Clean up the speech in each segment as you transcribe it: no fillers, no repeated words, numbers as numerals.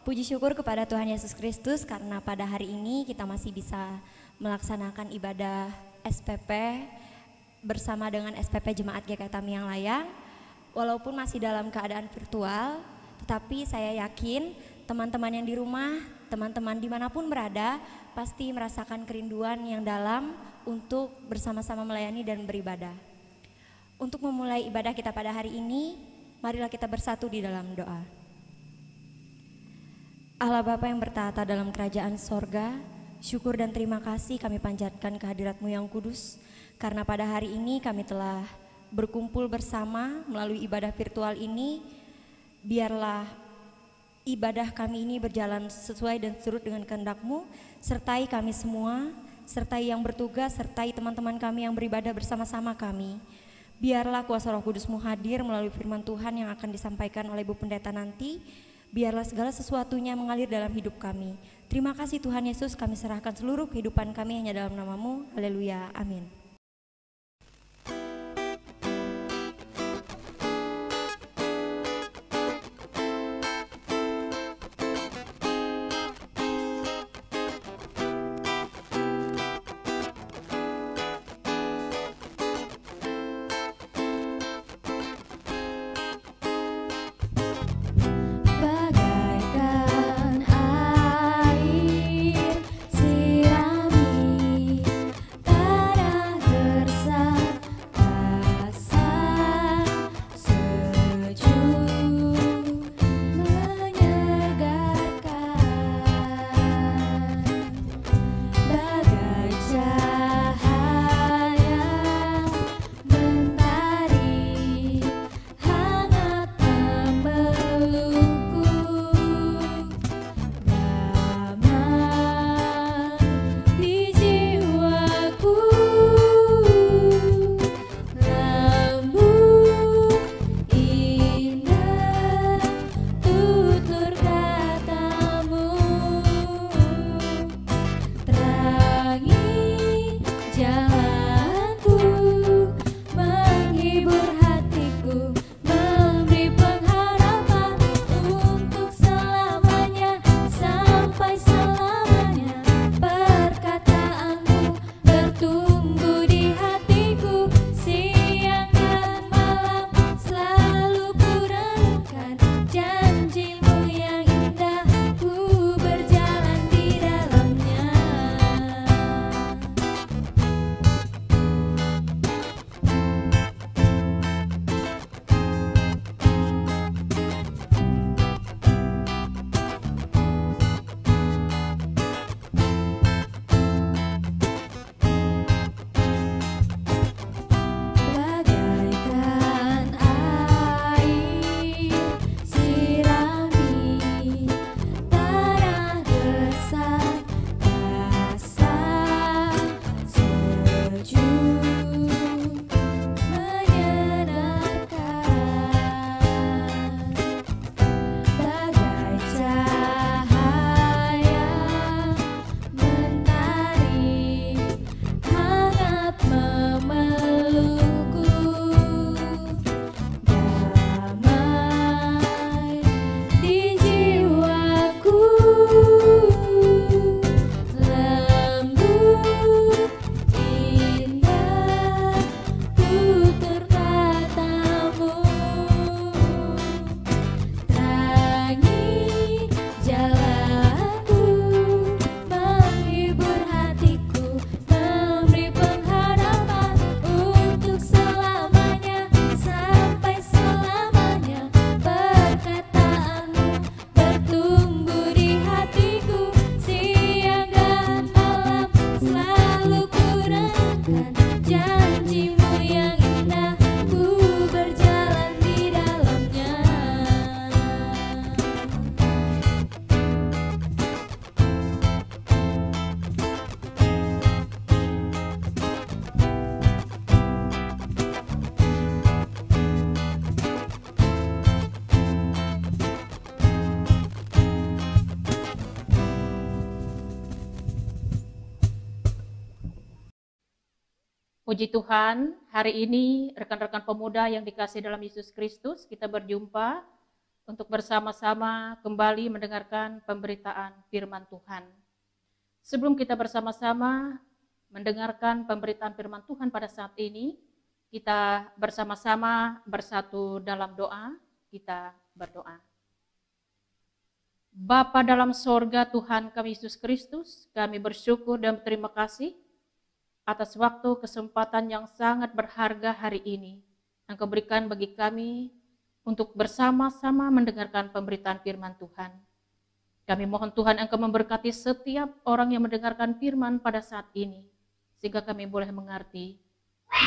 Puji syukur kepada Tuhan Yesus Kristus karena pada hari ini kita masih bisa melaksanakan ibadah SPP bersama dengan SPP Jemaat GKI Tamiang Layang. Walaupun masih dalam keadaan virtual, tetapi saya yakin teman-teman yang di rumah, teman-teman dimanapun berada, pasti merasakan kerinduan yang dalam untuk bersama-sama melayani dan beribadah. Untuk memulai ibadah kita pada hari ini, marilah kita bersatu di dalam doa. Allah Bapa yang bertahta dalam kerajaan sorga, syukur dan terima kasih kami panjatkan kehadirat-Mu yang kudus, karena pada hari ini kami telah berkumpul bersama melalui ibadah virtual ini. Biarlah ibadah kami ini berjalan sesuai dan surut dengan kehendak-Mu, sertai kami semua, sertai yang bertugas, sertai teman-teman kami yang beribadah bersama-sama kami. Biarlah kuasa Roh Kudus-Mu hadir melalui firman Tuhan yang akan disampaikan oleh Ibu Pendeta nanti. Biarlah segala sesuatunya mengalir dalam hidup kami. Terima kasih Tuhan Yesus, kami serahkan seluruh kehidupan kami hanya dalam nama-Mu. Haleluya, amin. Puji Tuhan, hari ini rekan-rekan pemuda yang dikasihi dalam Yesus Kristus, kita berjumpa untuk bersama-sama kembali mendengarkan pemberitaan firman Tuhan. Sebelum kita bersama-sama mendengarkan pemberitaan firman Tuhan pada saat ini, kita bersama-sama bersatu dalam doa, kita berdoa. Bapa dalam sorga Tuhan kami Yesus Kristus, kami bersyukur dan berterima kasih atas waktu kesempatan yang sangat berharga hari ini yang Engkau berikan bagi kami untuk bersama-sama mendengarkan pemberitaan firman Tuhan. Kami mohon Tuhan Engkau memberkati setiap orang yang mendengarkan firman pada saat ini, sehingga kami boleh mengerti.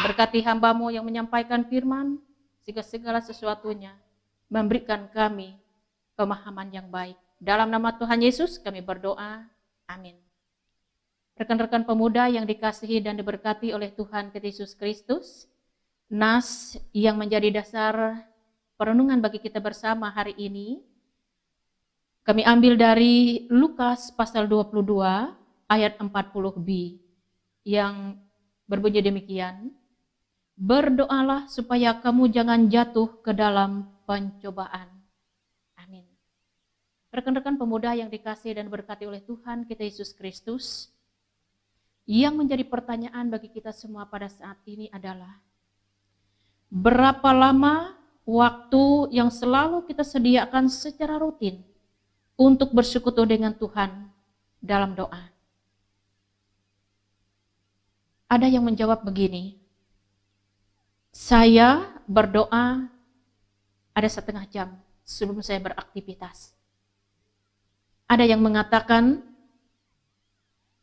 Berkati hamba-Mu yang menyampaikan firman, sehingga segala sesuatunya memberikan kami pemahaman yang baik. Dalam nama Tuhan Yesus kami berdoa, amin. Rekan-rekan pemuda yang dikasihi dan diberkati oleh Tuhan kita Yesus Kristus, nas yang menjadi dasar perenungan bagi kita bersama hari ini, kami ambil dari Lukas pasal 22 ayat 40b, yang berbunyi demikian, berdoalah supaya kamu jangan jatuh ke dalam pencobaan. Amin. Rekan-rekan pemuda yang dikasihi dan diberkati oleh Tuhan kita Yesus Kristus, yang menjadi pertanyaan bagi kita semua pada saat ini adalah, berapa lama waktu yang selalu kita sediakan secara rutin untuk bersekutu dengan Tuhan dalam doa? Ada yang menjawab begini, saya berdoa ada setengah jam sebelum saya beraktivitas. Ada yang mengatakan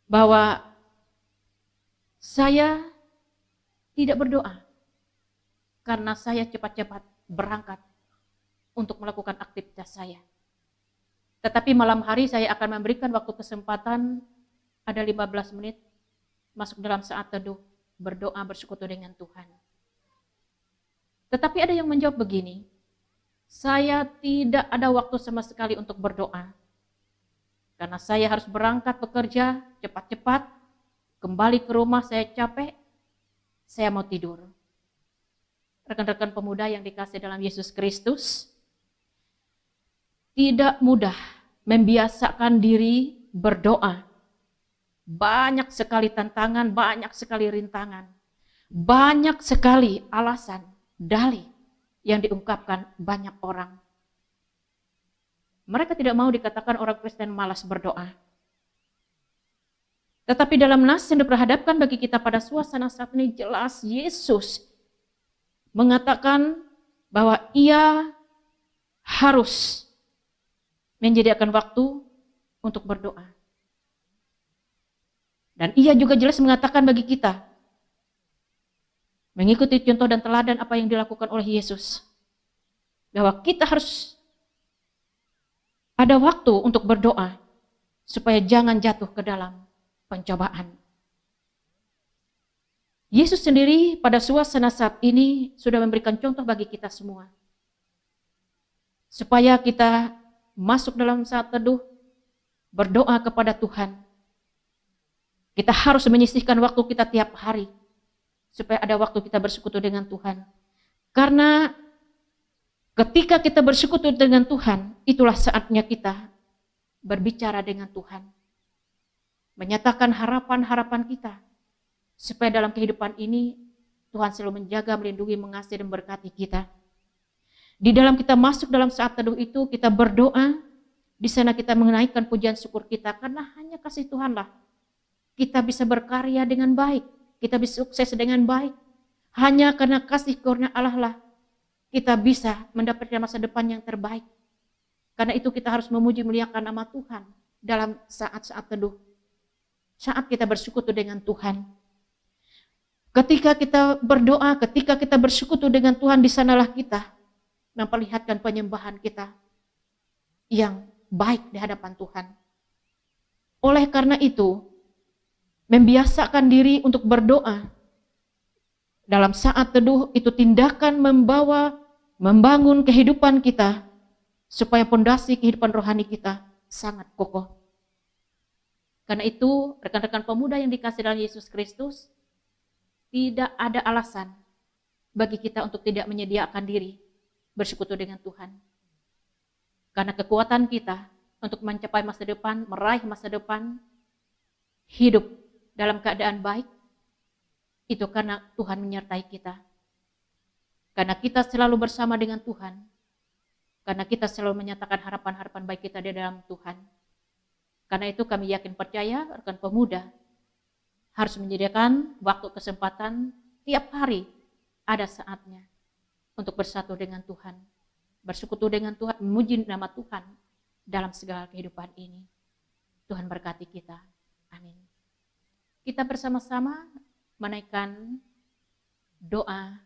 bahwa saya tidak berdoa karena saya cepat-cepat berangkat untuk melakukan aktivitas saya. Tetapi malam hari saya akan memberikan waktu kesempatan ada 15 menit masuk dalam saat teduh, berdoa bersekutu dengan Tuhan. Tetapi ada yang menjawab begini, saya tidak ada waktu sama sekali untuk berdoa. Karena saya harus berangkat bekerja cepat-cepat, kembali ke rumah saya capek, saya mau tidur. Rekan-rekan pemuda yang dikasihi dalam Yesus Kristus, tidak mudah membiasakan diri berdoa. Banyak sekali tantangan, banyak sekali rintangan, banyak sekali alasan, dalih yang diungkapkan banyak orang. Mereka tidak mau dikatakan orang Kristen malas berdoa. Tetapi dalam nas yang diperhadapkan bagi kita pada suasana saat ini, jelas Yesus mengatakan bahwa ia harus menyediakan waktu untuk berdoa. Dan ia juga jelas mengatakan bagi kita, mengikuti contoh dan teladan apa yang dilakukan oleh Yesus, bahwa kita harus ada waktu untuk berdoa supaya jangan jatuh ke dalam pencobaan. Yesus sendiri pada suasana saat ini sudah memberikan contoh bagi kita semua. Supaya kita masuk dalam saat teduh, berdoa kepada Tuhan. Kita harus menyisihkan waktu kita tiap hari, supaya ada waktu kita bersekutu dengan Tuhan. Karena ketika kita bersekutu dengan Tuhan, itulah saatnya kita berbicara dengan Tuhan. Menyatakan harapan-harapan kita, supaya dalam kehidupan ini Tuhan selalu menjaga, melindungi, mengasihi, dan memberkati kita. Di dalam kita masuk dalam saat teduh itu, kita berdoa, di sana kita menaikkan pujian syukur kita, karena hanya kasih Tuhanlah kita bisa berkarya dengan baik, kita bisa sukses dengan baik. Hanya karena kasih karunia Allah lah kita bisa mendapatkan masa depan yang terbaik. Karena itu kita harus memuji muliakan nama Tuhan dalam saat-saat teduh. Saat kita bersekutu dengan Tuhan. Ketika kita berdoa, ketika kita bersekutu dengan Tuhan, di sanalah kita memperlihatkan penyembahan kita yang baik di hadapan Tuhan. Oleh karena itu, membiasakan diri untuk berdoa dalam saat teduh itu tindakan membangun kehidupan kita supaya pondasi kehidupan rohani kita sangat kokoh. Karena itu, rekan-rekan pemuda yang dikasihi dalam Yesus Kristus, tidak ada alasan bagi kita untuk tidak menyediakan diri bersekutu dengan Tuhan. Karena kekuatan kita untuk mencapai masa depan, meraih masa depan, hidup dalam keadaan baik, itu karena Tuhan menyertai kita. Karena kita selalu bersama dengan Tuhan. Karena kita selalu menyatakan harapan-harapan baik kita di dalam Tuhan. Karena itu kami yakin percaya rekan pemuda harus menyediakan waktu kesempatan tiap hari ada saatnya untuk bersatu dengan Tuhan. Bersekutu dengan Tuhan, memuji nama Tuhan dalam segala kehidupan ini. Tuhan berkati kita. Amin. Kita bersama-sama menaikkan doa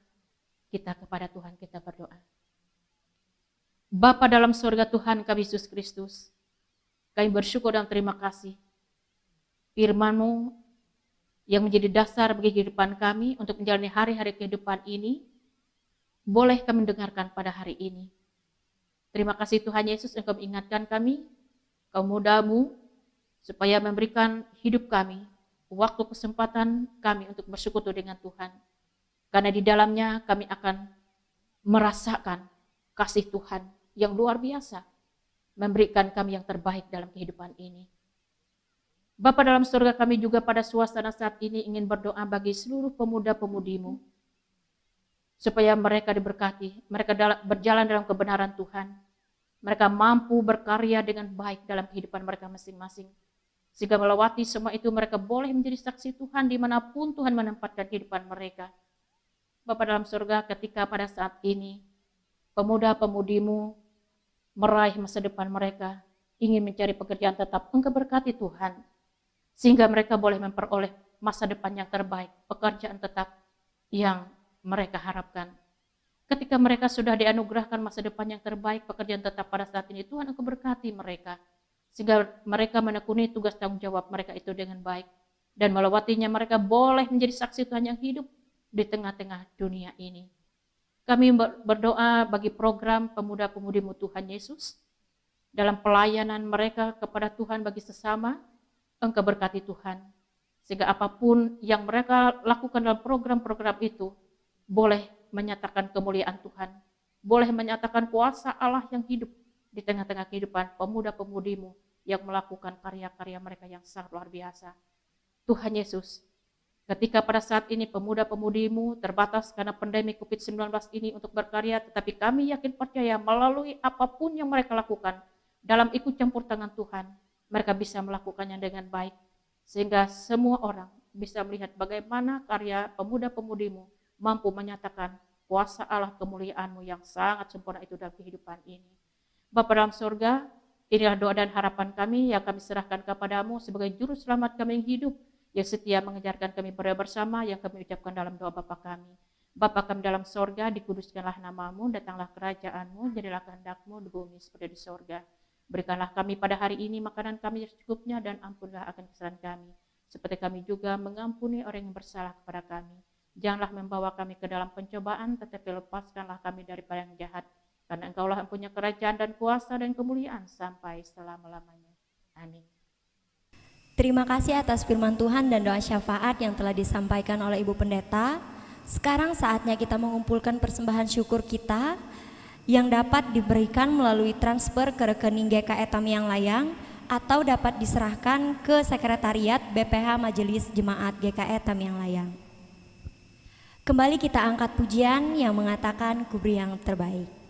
kita kepada Tuhan. Kita berdoa. Bapa dalam surga Tuhan kami Yesus Kristus, kami bersyukur dan terima kasih firman-Mu yang menjadi dasar bagi kehidupan kami untuk menjalani hari-hari kehidupan ini, boleh kami dengarkan pada hari ini. Terima kasih Tuhan Yesus Engkau mengingatkan kami, kaum muda-Mu, supaya memberikan hidup kami, waktu kesempatan kami untuk bersekutu dengan Tuhan. Karena di dalamnya kami akan merasakan kasih Tuhan yang luar biasa, memberikan kami yang terbaik dalam kehidupan ini. Bapa dalam surga kami juga pada suasana saat ini ingin berdoa bagi seluruh pemuda-pemudi-Mu, supaya mereka diberkati, mereka berjalan dalam kebenaran Tuhan, mereka mampu berkarya dengan baik dalam kehidupan mereka masing-masing, sehingga melewati semua itu mereka boleh menjadi saksi Tuhan dimanapun Tuhan menempatkan kehidupan mereka. Bapa dalam surga, ketika pada saat ini pemuda-pemudi-Mu meraih masa depan mereka, ingin mencari pekerjaan tetap, Engkau berkati Tuhan, sehingga mereka boleh memperoleh masa depan yang terbaik, pekerjaan tetap yang mereka harapkan. Ketika mereka sudah dianugerahkan masa depan yang terbaik, pekerjaan tetap pada saat ini, Tuhan Engkau berkati mereka, sehingga mereka menekuni tugas tanggung jawab mereka itu dengan baik, dan melewatinya mereka boleh menjadi saksi Tuhan yang hidup di tengah-tengah dunia ini. Kami berdoa bagi program pemuda-pemudi-Mu Tuhan Yesus, dalam pelayanan mereka kepada Tuhan bagi sesama, Engkau berkati Tuhan, sehingga apapun yang mereka lakukan dalam program-program itu, boleh menyatakan kemuliaan Tuhan, boleh menyatakan kuasa Allah yang hidup di tengah-tengah kehidupan pemuda-pemudi-Mu yang melakukan karya-karya mereka yang sangat luar biasa. Tuhan Yesus, ketika pada saat ini pemuda-pemudi-Mu terbatas karena pandemi COVID-19 ini untuk berkarya, tetapi kami yakin percaya melalui apapun yang mereka lakukan dalam ikut campur tangan Tuhan, mereka bisa melakukannya dengan baik, sehingga semua orang bisa melihat bagaimana karya pemuda-pemudi-Mu mampu menyatakan kuasa Allah kemuliaan-Mu yang sangat sempurna itu dalam kehidupan ini. Bapa dalam surga, inilah doa dan harapan kami yang kami serahkan kepada-Mu sebagai juru selamat kami yang hidup, yang setia mengejarkan kami berada bersama, yang kami ucapkan dalam doa Bapa kami. Bapa kami dalam surga, dikuduskanlah nama-Mu, datanglah kerajaan-Mu, jadilah kehendak-Mu di bumi seperti di surga. Berikanlah kami pada hari ini makanan kami secukupnya, dan ampunilah akan kesalahan kami, seperti kami juga mengampuni orang yang bersalah kepada kami. Janganlah membawa kami ke dalam pencobaan, tetapi lepaskanlah kami daripada yang jahat, karena Engkaulah yang punya kerajaan dan kuasa dan kemuliaan sampai selama-lamanya. Amin. Terima kasih atas firman Tuhan dan doa syafaat yang telah disampaikan oleh Ibu Pendeta. Sekarang saatnya kita mengumpulkan persembahan syukur kita yang dapat diberikan melalui transfer ke rekening GKE Tamiang Layang atau dapat diserahkan ke Sekretariat BPH Majelis Jemaat GKE Tamiang Layang. Kembali kita angkat pujian yang mengatakan ku beri yang terbaik.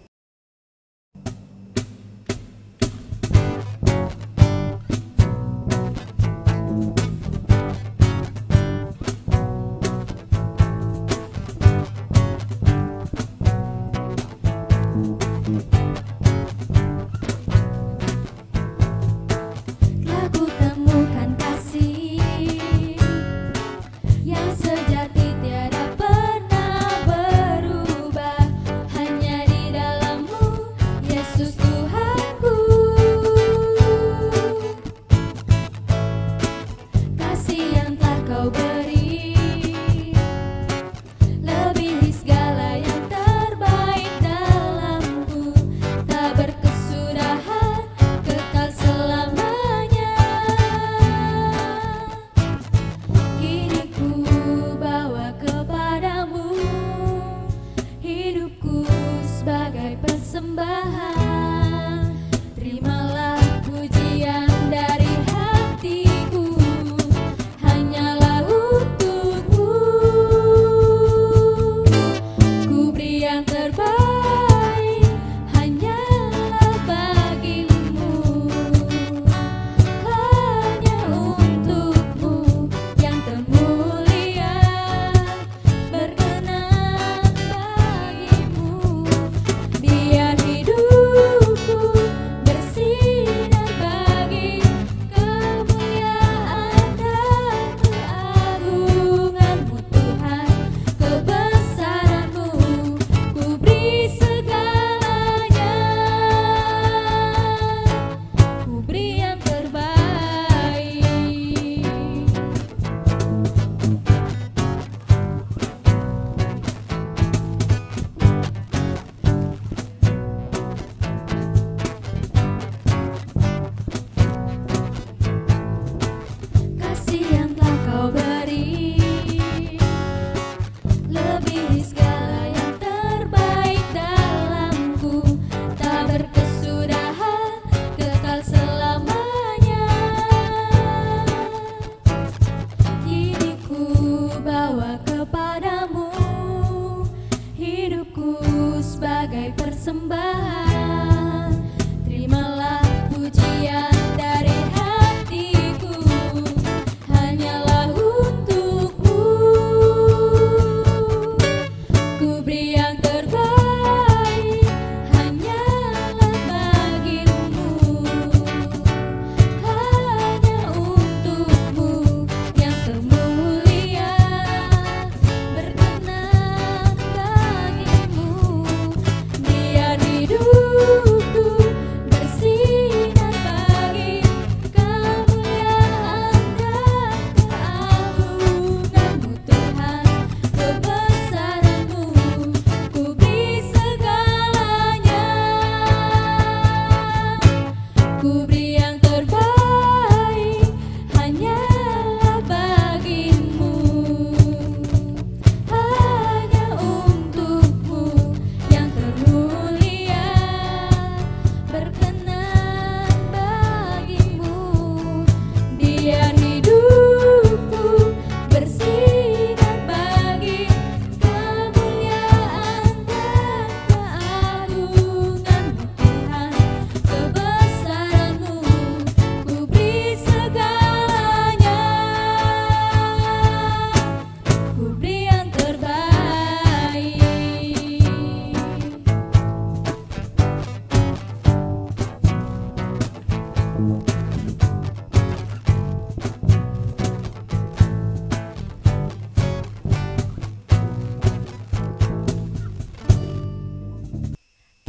Sejati tiada pernah berubah, hanya di dalam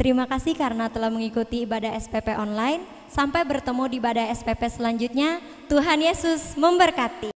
Terima kasih karena telah mengikuti ibadah SPP online. Sampai bertemu di ibadah SPP selanjutnya. Tuhan Yesus memberkati.